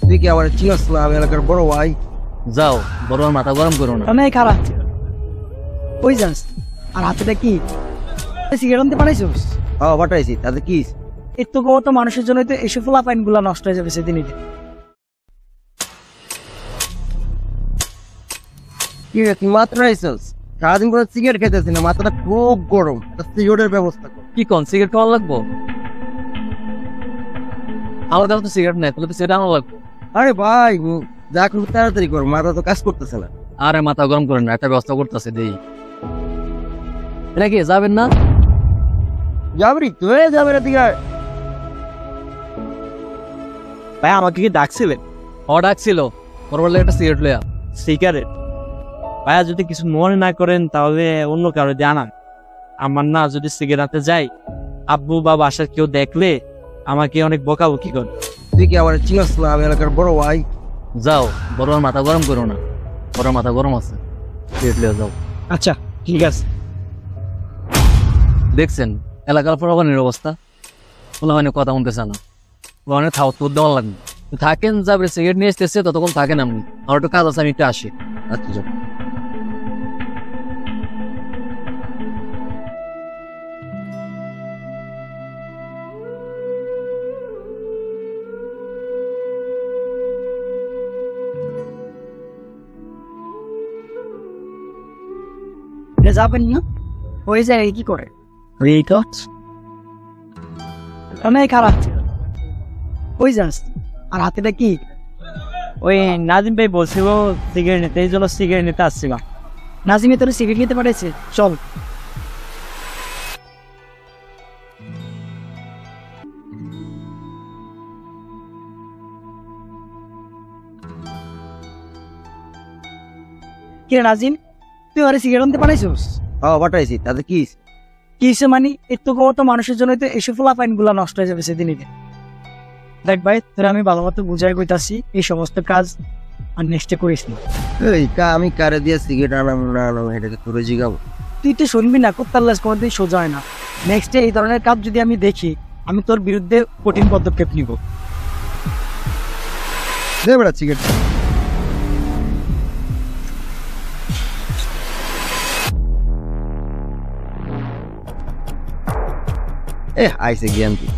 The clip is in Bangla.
তুই কি আমার চিনস না? আমি এলাকার বড় ভাই। যাও, বড় মাথা গরম করো না। আমি খারাপ ওই যাস আর হাতেটা কি সিগারেট আনতে পারাইছোস? হ্যাঁ পাঠাইছি, তাতে কি? এর তো কত মানুষের জন্য তো এসব ফলাফাইন গুলা নষ্ট হয়ে যাবে সেদিনই। কি রে, তুই মাত্র আইসস? সারাদিন করে সিগারেট খেতেছি না, মাথাটা খুব গরম। সিগারেটের ব্যবস্থা কর। কি কোন সিগারেট খাওয়া লাগবো? আমার কাছে তো সিগারেট নাই, তাহলে তো সেটা আনা লাগবে। আরে ভাই যা খুব তাড়াতাড়ি কর, মাথা তো কাজ করতেছে না। আরে মাথা গরম করেন না, একটা ব্যবস্থা করতেছে দেই। এটা কি যাবেন না? যাবি তুই? যাবে না দিকে? ভাই আমাকে কি ডাকছিলেন? ডাকছিল পরবর্তী একটা সিগারেট লইয়া। সিগারেট? ভাইয়া যদি কিছু মনে না করেন তাহলে অন্য কারো জানান। আমার না যদি সিগারেট আনতে যাই, আব্বু বা বাসার কেউ দেখলে আমাকে অনেক বকাবকি করে। তুই কি আমার চিনস না? আমি এলাকার বড় ভাই। যাও, বড় মাথা গরম করো না, বড় মাথা গরম আছে। সিগারেট লইয়া যাও। আচ্ছা ঠিক আছে। দেখছেন এলাকার প্রবানের অবস্থা, ওলা মানে কথা শুনতেছে না। ওখানে খাওয়া তো দেওয়া লাগবে। থাকেন, যাবে সিগারেট নিয়ে আসতেছে, ততক্ষণ থাকেন আপনি। আমার একটু কাজ আছে, আমি একটু আসি। আচ্ছা যাও। যাবেন না? ওই জায়গায় কি করে? আমি খারাপ ওই যাস আর হাতেটা কি? ওই নাজিম ভাই বলছিল সিগারেট নিতে, এই জন্য সিগারেট নিতে আসছিলাম। নাজিমে তোর সিগারেট খেতে পাঠাইছে, চল। কি রে নাজিম, তুই আরে সিগারেট আনতে পাঠাইছোস? হ্যাঁ পাঠাইছি, তাতে কি? কিসে মানে এর তো কত মানুষের জন্য তো এসব ফলাফাইন গুলা নষ্ট হয়ে যাবে সেদিনই। দেখ ভাই, তোর আমি ভালো মতো বুঝাই কইতাছি, এই সমস্ত কাজ আর নেক্সটে করিস না। এই আমি কারে দিয়ে সিগারেট আনাম না আনাম এটাকে তোরে জিগাবো? তুই তো শুনবি না, কোত্তাল্লাস কোনোদিন সোজা হয় না। নেক্সটে এই ধরনের কাজ যদি আমি দেখি, আমি তোর বিরুদ্ধে কঠিন পদক্ষেপ নিব। দে বেড়া সিগারেট। আইসে জ্ঞান তুই